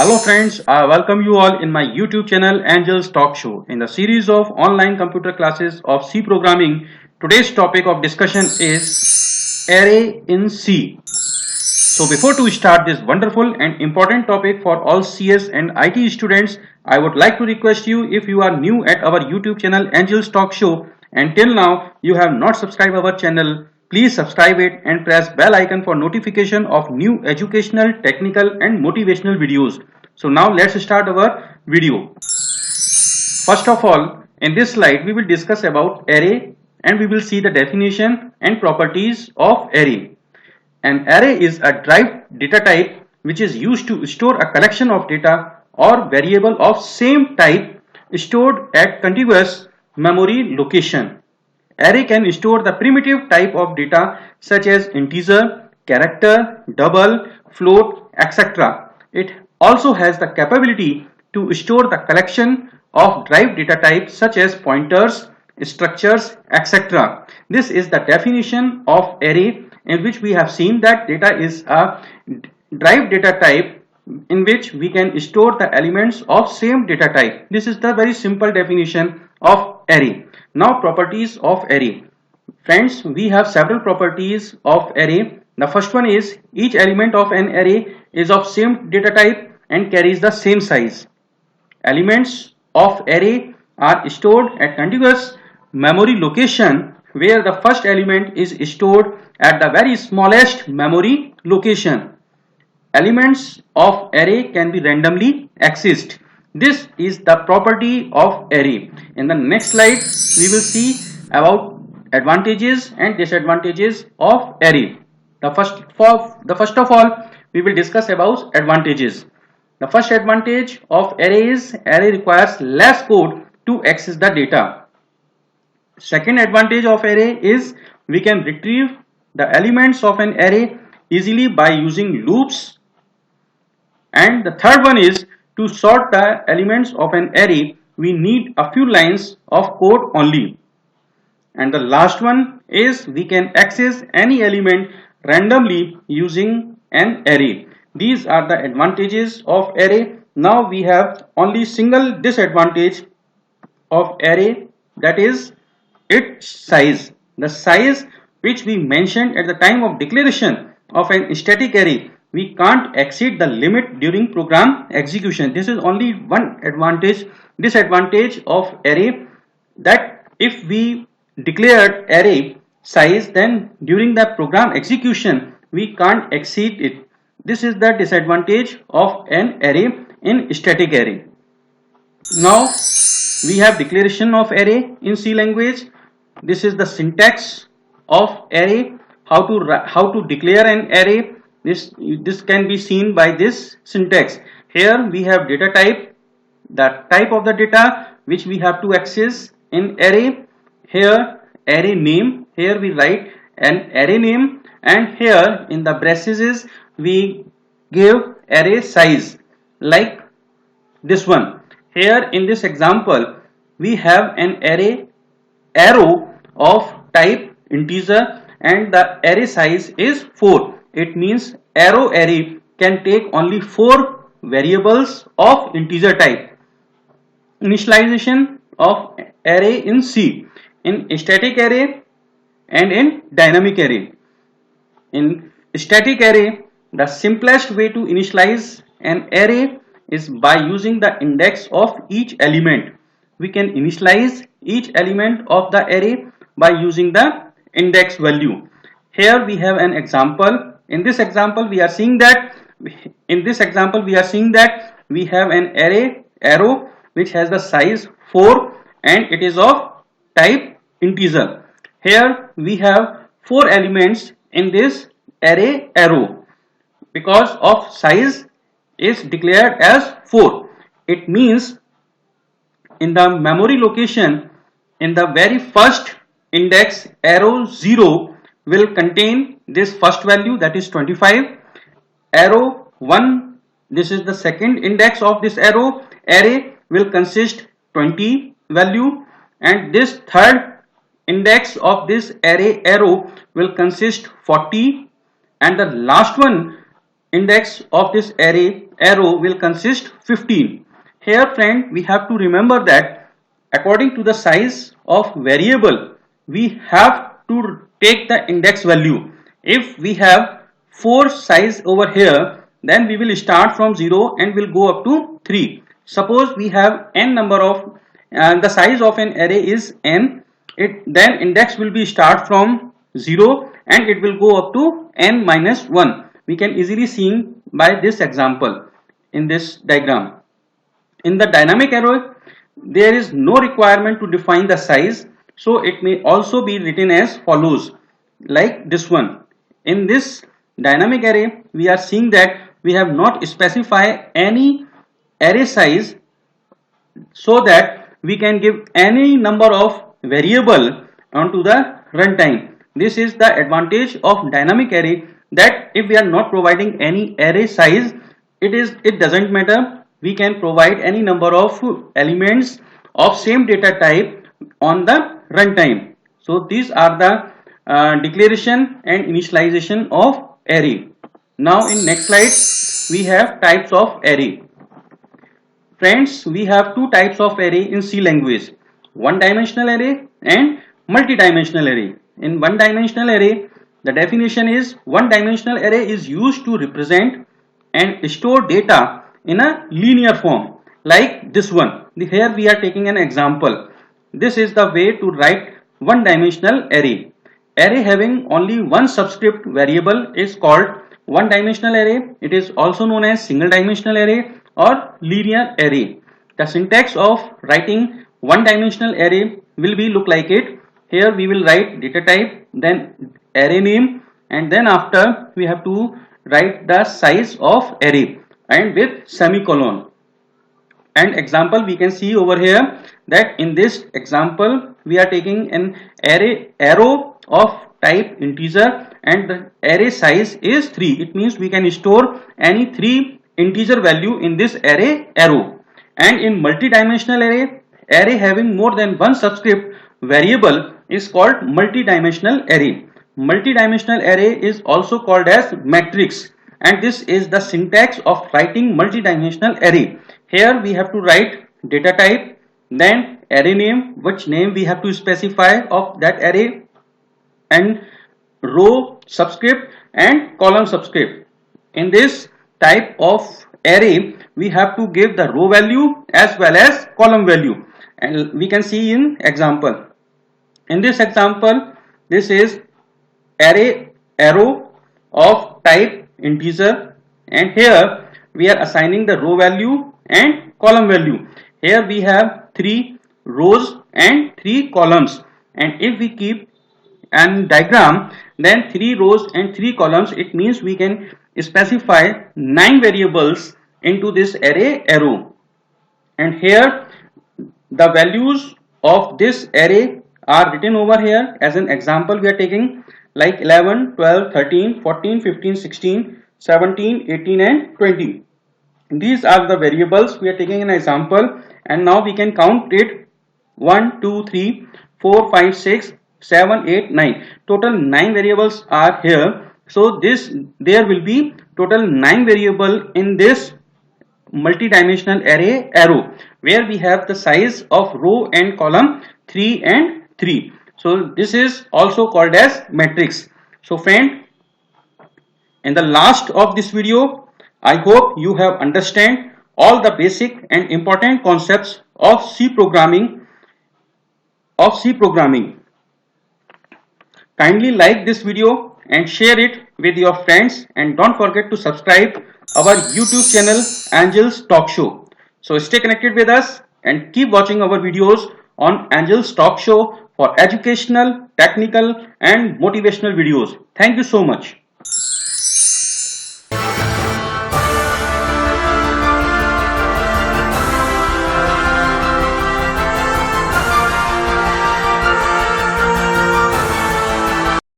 Hello friends, I welcome you all in my YouTube channel Angelstalkshow. In the series of online computer classes of C programming, today's topic of discussion is array in C. So before to start this wonderful and important topic for all CS and IT students, I would like to request you, if you are new at our YouTube channel Angelstalkshow and till now you have not subscribed our channel, please subscribe it and press bell icon for notification of new educational, technical and motivational videos. So now let's start our video. First of all, in this slide we will discuss about array and we will see the definition and properties of array. An array is a derived data type which is used to store a collection of data or variable of same type stored at contiguous memory location. Array can store the primitive type of data such as integer, character, double, float, etc. It also has the capability to store the collection of derived data types such as pointers, structures, etc. This is the definition of array, in which we have seen that data is a derived data type in which we can store the elements of same data type. This is the very simple definition of array. Now properties of array. Friends, we have several properties of array. The first one is each element of an array is of same data type and carries the same size. Elements of array are stored at contiguous memory location where the first element is stored at the very smallest memory location. Elements of array can be randomly accessed. This is the property of array. In the next slide, we will see about advantages and disadvantages of array. The first of all, we will discuss about advantages. The first advantage of array is array requires less code to access the data. Second advantage of array is we can retrieve the elements of an array easily by using loops. And the third one is to sort the elements of an array, we need a few lines of code only. And the last one is we can access any element randomly using an array. These are the advantages of array. Now we have only single disadvantage of array, that is its size. The size which we mentioned at the time of declaration of an static array, we can't exceed the limit during program execution. This is only one disadvantage of array, that if we declared array size, then during the program execution we can't exceed it. This is the disadvantage of an array in static array. Now we have declaration of array in C language. This is the syntax of array, how to declare an array. This can be seen by this syntax. Here we have data type, the type of the data which we have to access in array. Here array name, here we write an array name, and here in the braces we give array size like this one. Here in this example we have an arrow of type integer and the array size is 4. It means array can take only 4 variables of integer type. Initialization of array in C, in static array and in dynamic array. In static array, the simplest way to initialize an array is by using the index of each element. We can initialize each element of the array by using the index value. Here we have an example. In this example we are seeing that we have an arrow which has the size 4 and it is of type integer. Here we have 4 elements in this arrow because of size is declared as 4. It means in the memory location, in the very first index, arrow 0 will contain this first value, that is 25. Arrow 1, this is the second index of this array will consist 20 value, and this third index of this arrow will consist 40, and the last one index of this arrow will consist 15. Here friend, we have to remember that according to the size of variable, we have to take the index value. If we have 4 size over here, then we will start from 0 and will go up to 3. Suppose we have n number of the size of an array is n, then index will be start from 0 and it will go up to n minus 1. We can easily see by this example in this diagram. In the dynamic array, there is no requirement to define the size, so it may also be written as follows, like this one. In this dynamic array, we are seeing that we have not specified any array size, so that we can give any number of variable onto the runtime. This is the advantage of dynamic array, that if we are not providing any array size, it doesn't matter, we can provide any number of elements of same data type on the runtime. So these are the declaration and initialization of array. Now in next slide, we have types of array. Friends, we have two types of array in C language, one dimensional array and multi-dimensional array. In one dimensional array, the definition is one dimensional array is used to represent and store data in a linear form, like this one. Here we are taking an example. This is the way to write one dimensional array. Array having only one subscript variable is called one dimensional array. It is also known as single dimensional array or linear array. The syntax of writing one dimensional array will be look like it. Here we will write data type, then array name, and then after we have to write the size of array and with semicolon. And example we can see over here that in this example we are taking an arrow of type integer and the array size is 3. It means we can store any 3 integer value in this arrow. And in multi-dimensional array having more than one subscript variable is called multi-dimensional array. Multi-dimensional array is also called as matrix, and this is the syntax of writing multi-dimensional array. Here we have to write data type, then array name, which name we have to specify of that array, and row subscript and column subscript. In this type of array, we have to give the row value as well as column value, and we can see in example. In this example, this is arrow of type integer, and here we are assigning the row value and column value. Here we have 3 rows and 3 columns, and if we keep an diagram, then 3 rows and 3 columns, it means we can specify 9 variables into this arrow. And here the values of this array are written over here. As an example we are taking like 11, 12, 13, 14, 15, 16, 17, 18 and 20. These are the variables we are taking an example, and now we can count it 1, 2, 3, 4, 5, 6, 7, 8, 9. Total 9 variables are here. So there will be total 9 variable in this multi-dimensional arrow, where we have the size of row and column 3 and 3. So this is also called as matrix. So friend, in the last of this video, I hope you have understand all the basic and important concepts of C programming. Kindly like this video and share it with your friends, and don't forget to subscribe our YouTube channel Angels Talk Show. So stay connected with us and keep watching our videos on Angels Talk Show for educational, technical and motivational videos. Thank you so much.